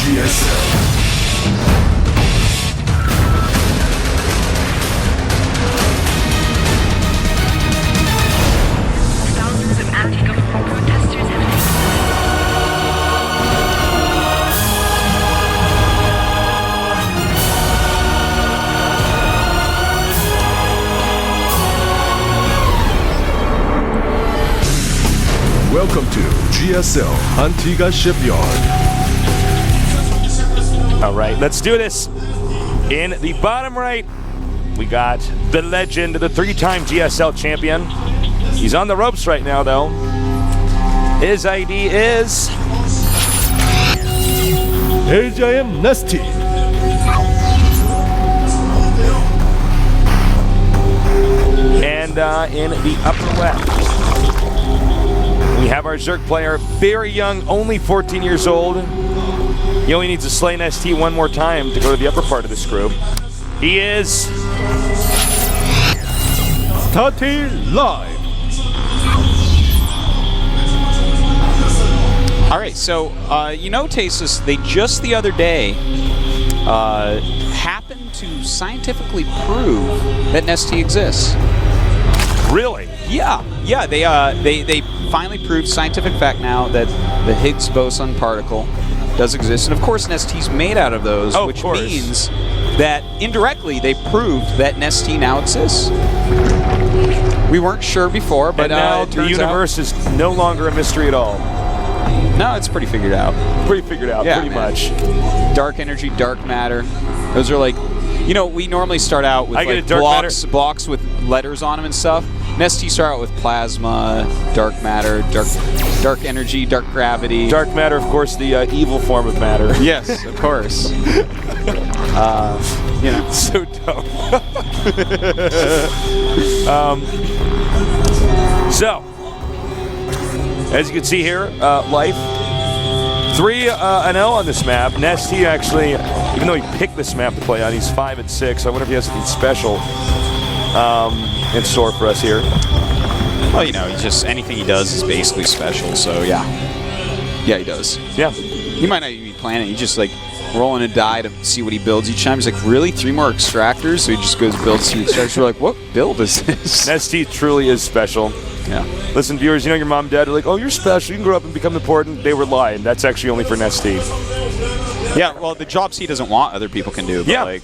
GSL. Thousands of anti-government protesters have Welcome to GSL Antigua Shipyard. All right, let's do this. In the bottom right, we got the legend, the three-time GSL champion. He's on the ropes right now, though. His ID is... AJM NesTea. And in the upper left, we have our Zerg player, very young, only 14 years old. He only needs to slay NesTea one more time to go to the upper part of this group. He is... Starting live. All right, so you know, Tasus, they just the other day happened to scientifically prove that NesTea exists. Really? Yeah, they finally proved scientific fact now that the Higgs boson particle does exist, and of course NesTea's made out of those, which means that indirectly they proved that NesTea now exists. We weren't sure before, but now it the turns universe is no longer a mystery at all. No, it's pretty figured out. Pretty figured out, Yeah, pretty man. much. Dark energy, dark matter. Those are like, you know, we normally start out with like blocks with letters on them and stuff. NesTea start out with plasma, dark matter, dark energy, dark gravity. Dark matter, of course, the evil form of matter. Yes, of course. You know, So dumb. So, as you can see here, life 3-0 on this map. NesTea actually, even though he picked this map to play on, he's 5-6. I wonder if he has something special in store for us here. well, you know, he just anything he does is basically special. So yeah, he does. Yeah. He might not even be planning. He just like rolling a die to see what he builds each time. He's like, really? 3 more extractors? So he just goes builds 3 extractors. We're like, what build is this? NesTea truly is special. Yeah. Listen, viewers, you know your mom and dad are like, oh, you're special, you can grow up and become important. They were lying. That's actually only for NesTea. Yeah, well, the jobs he doesn't want, other people can do. But Yeah. like,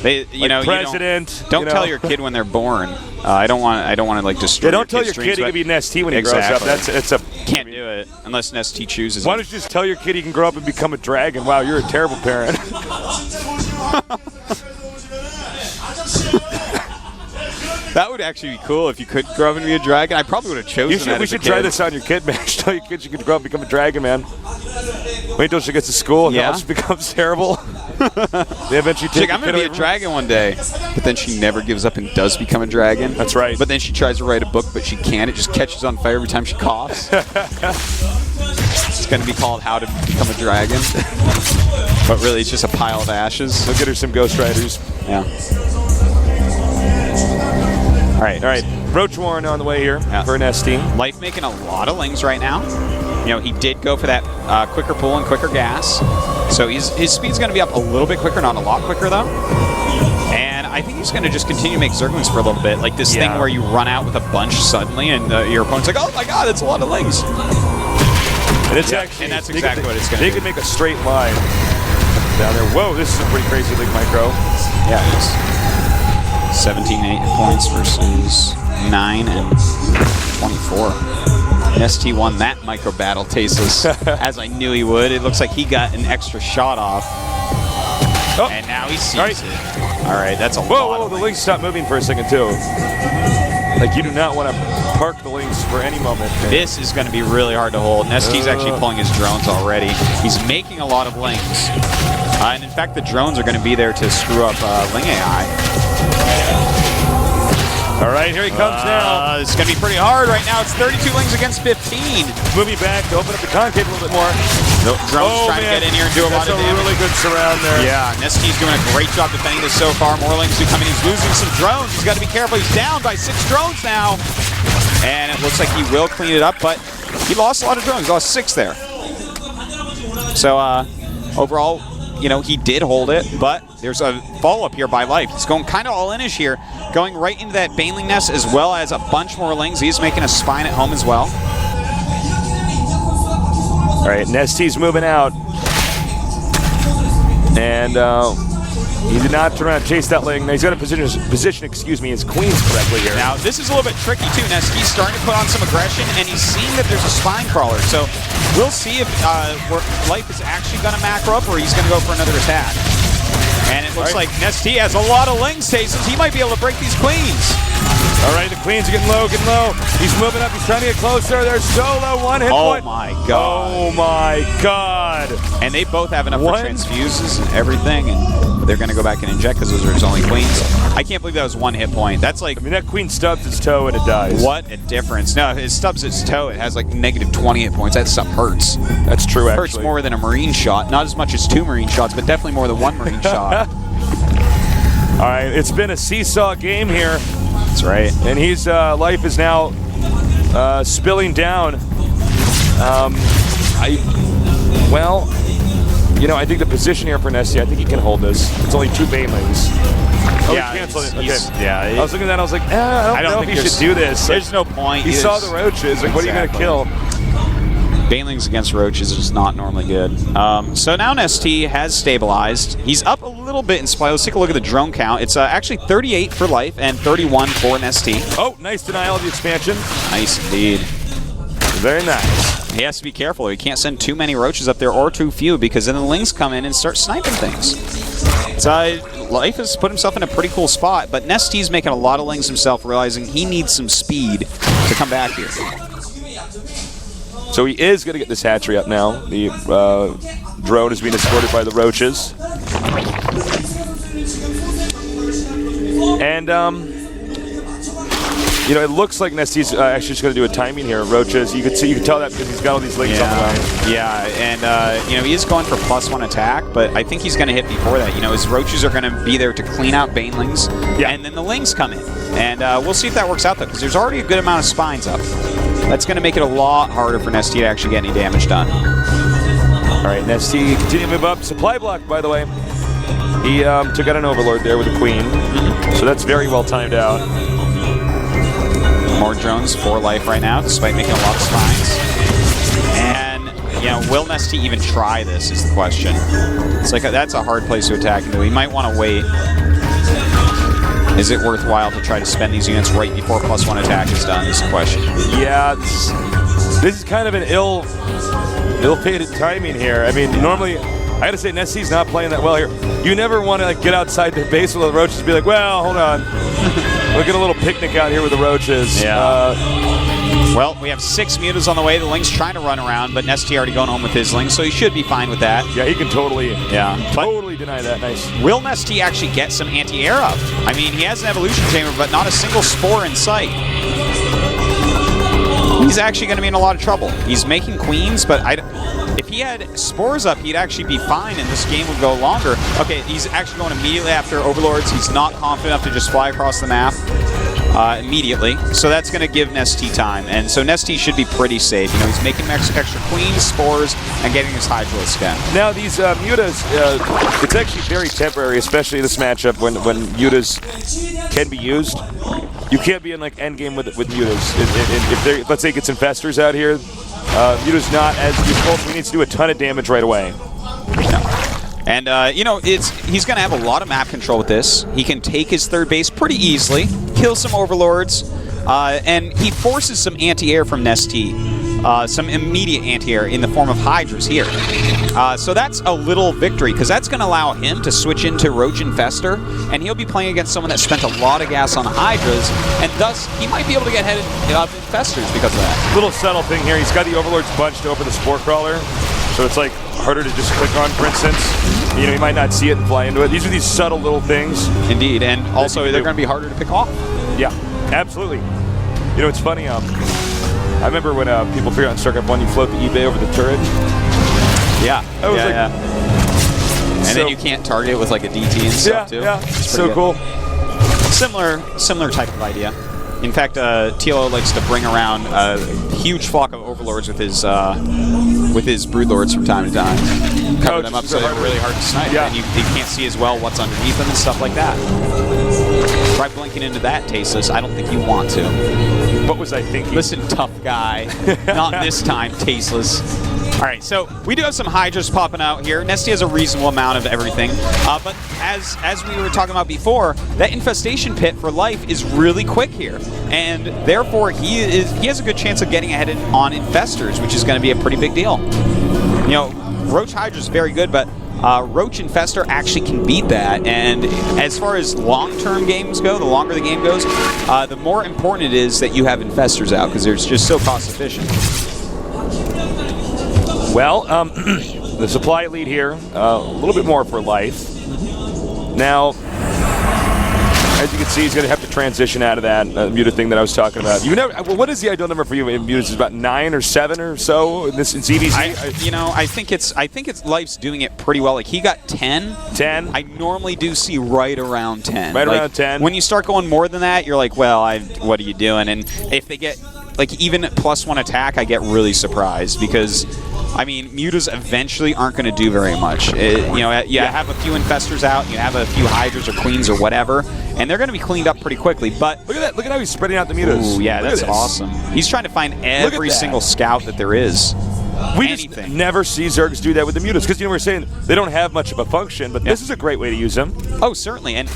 they, you Like know, president. Don't you know. tell your kid when they're born. I don't want to like destroy. Yeah, don't tell kid's your kid dreams, he can be NesTea when he Exactly. grows up. It's a Can't do it unless NesTea chooses. Why it. don't you just tell your kid he can grow up and become a dragon? Wow, you're a terrible parent. That would actually be cool if you could grow up and be a dragon. I probably would have chosen that. We as a should try kid. this on your kid, man. Tell your kids you can grow up and become a dragon, man. Wait till she gets to school and Yeah. she becomes terrible. They eventually She's take like, I'm the going to kid be a away dragon one day. But then she never gives up and does become a dragon. That's right. But then she tries to write a book, but she can't. It just catches on fire every time she coughs. It's going to be called How to Become a Dragon. But really, it's just a pile of ashes. We'll get her some Ghost Riders. Yeah. All right. Roach Warren on the way here for NesTea. Life making a lot of lings right now. You know, he did go for that quicker pull and quicker gas. So his speed's going to be up a little bit quicker, not a lot quicker, though. And I think he's going to just continue to make Zerglings for a little bit. Like this thing where you run out with a bunch suddenly and your opponent's like, oh my god, that's a lot of lings. And it's actually, and that's exactly what it's going to be. They could make a straight line down there. Whoa, this is a pretty crazy big micro. Yeah, it's 17 points versus 9 and 24. NesTea won that micro battle, Tasteless, as I knew he would. It looks like he got an extra shot off. Oh. And now he sees it. All right, that's a lot. Whoa, the links stopped moving for a second, too. Like, you do not want to park the links for any moment. This is going to be really hard to hold. NesTea's actually pulling his drones already. He's making a lot of links. And in fact, the drones are going to be there to screw up Ling AI. All right, here he comes now. It's going to be pretty hard right now. It's 32 lings against 15. Moving back to open up the concave a little bit more. Nope. Drones trying to get in here and do a lot of damage. That's a really good surround there. Yeah, NesTea's doing a great job defending this so far. More lings do come in. He's losing some drones. He's got to be careful. He's down by 6 drones now. And it looks like he will clean it up, but he lost a lot of drones. He lost 6 there. So, overall, you know, he did hold it, but there's a follow-up here by Life. He's going kind of all-in-ish here, going right into that Baneling nest as well as a bunch more lings. He's making a spine at home as well. All right, NesTea's moving out. And he did not turn around and chase that ling. Now he's got to position his queens correctly here. Now, this is a little bit tricky, too. NesTea's starting to put on some aggression, and he's seeing that there's a spine crawler. So we'll see if Life is actually going to macro up or he's going to go for another attack. And it looks like NesTea has a lot of ling stations. He might be able to break these queens. All right, the queens are getting low, He's moving up. He's trying to get closer. They're so low. One hit point. Oh, my God. Oh, my God. And they both have enough for transfuses and everything, and they're going to go back and inject because those are his only queens. I can't believe that was one hit point. That's like... I mean, that queen stubs its toe and it dies. What a difference. No, it stubs its toe. It has like negative 20 hit points. That stuff hurts. That's true, actually. Hurts more than a marine shot. Not as much as 2 marine shots, but definitely more than 1 marine shot. All right, it's been a seesaw game here. That's right. And his Life is now spilling down. I think the position here for NesTea, I think he can hold this. It's only 2 Banelings. Oh, yeah, he canceled it. Okay. I was looking at that, I was like, I don't know if he should do this. There's no point. He saw the roaches. Like, what are you going to kill? Banelings against roaches is just not normally good. So now NesTea has stabilized. He's up a little bit in supply. Let's take a look at the drone count. It's actually 38 for Life and 31 for NesTea. Oh, nice denial of the expansion. Nice indeed. Very nice. He has to be careful. He can't send too many roaches up there or too few because then the lings come in and start sniping things. So Life has put himself in a pretty cool spot, but NesTea's making a lot of lings himself, realizing he needs some speed to come back here. So he is going to get this hatchery up now. The drone is being escorted by the roaches. And, it looks like NesTea's actually just going to do a timing here. Roaches, you can tell that because he's got all these lings on the line. Yeah, and he is going for +1 attack, but I think he's going to hit before that. His roaches are going to be there to clean out Banelings, and then the lings come in. And we'll see if that works out, though, because there's already a good amount of spines up. That's going to make it a lot harder for NesTea to actually get any damage done. All right, NesTea continue to move up. Supply block, by the way. He took out an Overlord there with a Queen, so that's very well timed out. More drones for Life right now, despite making a lot of spines. And, will NesTea even try this is the question. It's like that's a hard place to attack into. He might want to wait. Is it worthwhile to try to spend these units right before +1 attack is done is the question. Yeah, this is kind of an ill-fated timing here. I mean, normally, I gotta say, NesTea's not playing that well here. You never want to get outside their base with the roaches and be like, well, hold on. We're getting a little picnic out here with the roaches. Yeah. Well, we have 6 mutas on the way. The Ling's trying to run around, but NesTea already going home with his Ling, so he should be fine with that. Yeah, he can totally totally deny that. Nice. Will NesTea actually get some anti-air up? I mean, he has an evolution chamber, but not a single spore in sight. He's actually going to be in a lot of trouble. He's making queens, but if he had spores up, he'd actually be fine, and this game would go longer. Okay, he's actually going immediately after Overlords. He's not confident enough to just fly across the map immediately, so that's going to give NesTea time, and so NesTea should be pretty safe. He's making extra queens, spores, and getting his Hydralisk again. Now, these mutas, it's actually very temporary, especially this matchup when mutas can be used. You can't be in endgame with mutas. If let's say it gets infestors out here, muta's not as useful, so he needs to do a ton of damage right away. And, he's going to have a lot of map control with this. He can take his third base pretty easily, kill some Overlords, and he forces some anti-air from NesTea, some immediate anti-air in the form of Hydras here. So that's a little victory, because that's going to allow him to switch into Roach Infester, and he'll be playing against someone that spent a lot of gas on Hydras, and thus he might be able to get ahead of Infestors because of that. Little subtle thing here, he's got the Overlords bunched over the Spore Crawler, so it's harder to just click on, for instance. You might not see it and fly into it. These are these subtle little things. Indeed, and also they're going to be harder to pick off. Yeah, absolutely. It's funny, I remember when people figured out in StarCraft 1 you float the eBay over the turret. Yeah. And then you can't target it with a DT and stuff too. Yeah, so cool. Similar type of idea. In fact, TLO likes to bring around a huge flock of Overlords with his Broodlords from time to time. cover them up so they're really hard to snipe. Yeah. And you can't see as well what's underneath them and stuff like that. Try blinking into that, Tasteless. I don't think you want to. What was I thinking? Listen, tough guy. Not this time, Tasteless. All right, so we do have some Hydras popping out here. NesTea has a reasonable amount of everything. But as we were talking about before, that infestation pit for life is really quick here. And therefore, he has a good chance of getting ahead on infestors, which is going to be a pretty big deal. You know, Roach Hydra is very good, but Roach Infestor actually can beat that. And as far as long-term games go, the longer the game goes, the more important it is that you have infestors out because they're just so cost-efficient. Well, the supply lead here, a little bit more for life. Now, as you can see, he's going to have to transition out of that muted thing that I was talking about. You never. What is the ideal number for you in muted? Is it about 9 or 7 or so in this in CVC? I think it's Life's doing it pretty well. Like he got 10. 10. I normally do see right around 10. Right around 10. When you start going more than that, you're like, well, what are you doing? And if they get like even +1 attack, I get really surprised because. I mean, mutas eventually aren't going to do very much. You have a few infestors out, you have a few hydras or queens or whatever, and they're going to be cleaned up pretty quickly. But look at that! Look at how he's spreading out the mutas. Ooh, yeah, that's awesome. He's trying to find every single scout that there is. We just never see Zergs do that with the mutas because we're saying they don't have much of a function, but this is a great way to use them. Oh, certainly. And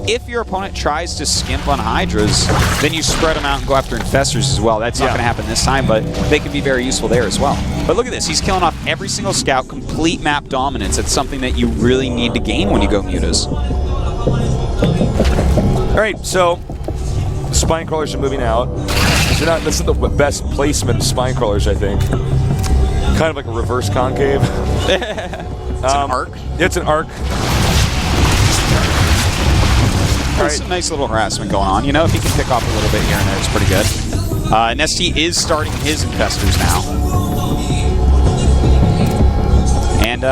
if your opponent tries to skimp on hydras, then you spread them out and go after infestors as well. That's not going to happen this time, but they can be very useful there as well. But look at this. He's killing off every single scout, complete map dominance. It's something that you really need to gain when you go mutas. All right, so the spine crawlers are moving out. This is the best placement of spine crawlers, I think. Kind of like a reverse concave. It's an arc. It's an arc. There's some nice little harassment going on. You know, if he can pick off a little bit here and there, it's pretty good. NesTea is starting his infestors now. And,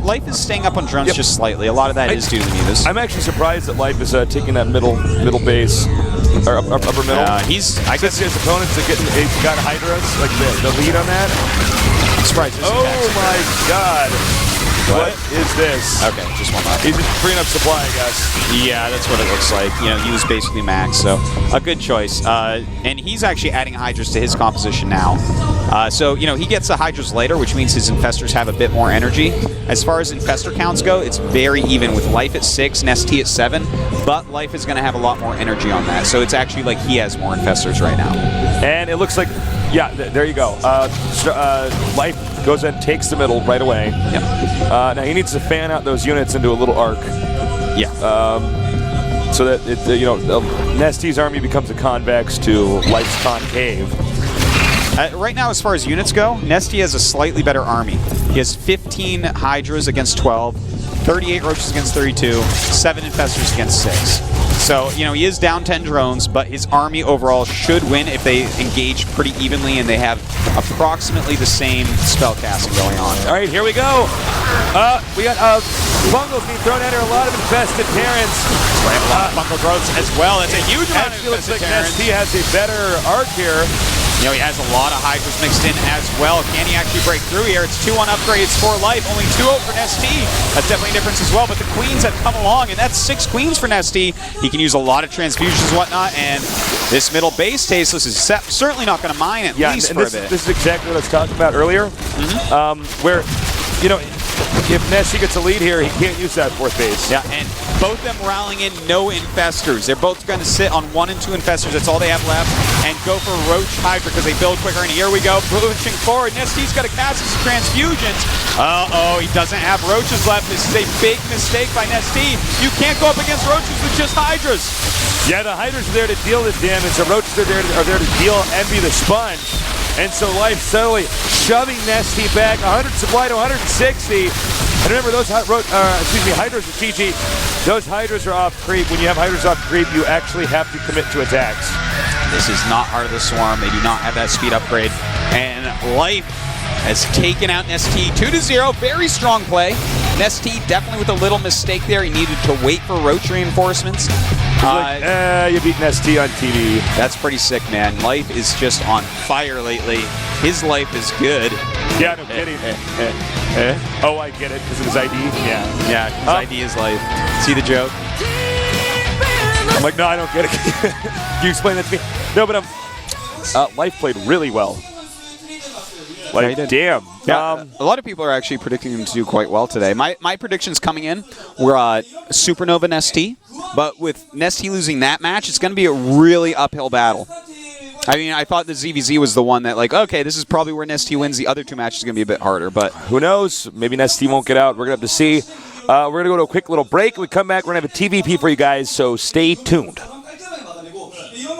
Life is staying up on drones just slightly. A lot of that is due to the mutas. I'm actually surprised that Life is taking that middle base. Or upper middle. I guess his opponents are getting. He's got Hydras, like the lead on that. I'm surprised. Oh my God! What is this? Okay, just one left. He's just freeing up supply, I guess. Yeah, that's what it looks like. You know, he was basically max, so a good choice. And he's actually adding Hydras to his composition now. He gets the Hydras later, which means his infestors have a bit more energy. As far as infestor counts go, it's very even with Life at 6, NesTea at 7, but Life is going to have a lot more energy on that. So it's actually like he has more infestors right now. And it looks like, there you go. Life goes and takes the middle right away. Yep. Now he needs to fan out those units into a little arc. Yeah. So that NesTea's army becomes a convex to Life's concave. Right now, as far as units go, NesTea has a slightly better army. He has 15 Hydras against 12, 38 Roaches against 32, 7 Infestors against 6. So, he is down 10 drones, but his army overall should win if they engage pretty evenly and they have approximately the same spellcasting going on. All right, here we go. We got bungles being thrown at her, a lot of infested Terrans. Right, a lot of bungle growths as well. That's a huge amount of looks like Terrans. NesTea has a better arc here. He has a lot of Hydras mixed in as well. Can he actually break through here? It's 2-1 upgrades for Life. Only 2 out for NesTea. That's definitely a difference as well. But the Queens have come along, and that's 6 Queens for NesTea. He can use a lot of transfusions and whatnot, and this middle base, Tasteless, is certainly not going to mine at least for a bit. This is exactly what I was talking about earlier, where, if NesTea gets a lead here, he can't use that 4th base. Yeah, and both them rallying in no infestors. They're both going to sit on 1 and 2 infestors. That's all they have left. And go for Roach Hydra because they build quicker. And here we go, pushing forward. NesTea's got to cast his transfusions. Uh-oh, he doesn't have Roaches left. This is a big mistake by NesTea. You can't go up against Roaches with just Hydras. Yeah, the Hydras are there to deal the damage. The Roaches are there to deal Envy the Sponge. And so Life subtly shoving NesTea back 100 supply to 160. And remember, those Hydras are GG. Those Hydras are off creep. When you have Hydras off creep, you actually have to commit to attacks. This is not Heart of the Swarm. They do not have that speed upgrade. And Life has taken out NesTea 2-0. Very strong play. NesTea definitely with a little mistake there. He needed to wait for Roach reinforcements. You beat NesTea on TV. That's pretty sick, man. Life is just on fire lately. His life is good. Yeah, no kidding. Oh, I get it, because of his ID? Yeah, his ID is life. See the joke? I'm like, no, I don't get it. Can you explain that to me? No, but Life played really well. Like, damn. Yeah, a lot of people are actually predicting him to do quite well today. My predictions coming in were Supernova NesTea, but with NesTea losing that match, it's going to be a really uphill battle. I mean, I thought the ZVZ was the one that, like, okay, this is probably where NesTea wins. The other two matches are going to be a bit harder, but who knows? Maybe NesTea won't get out. We're going to have to see. We're going to go to a quick little break. When we come back, we're going to have a TVP for you guys, so stay tuned.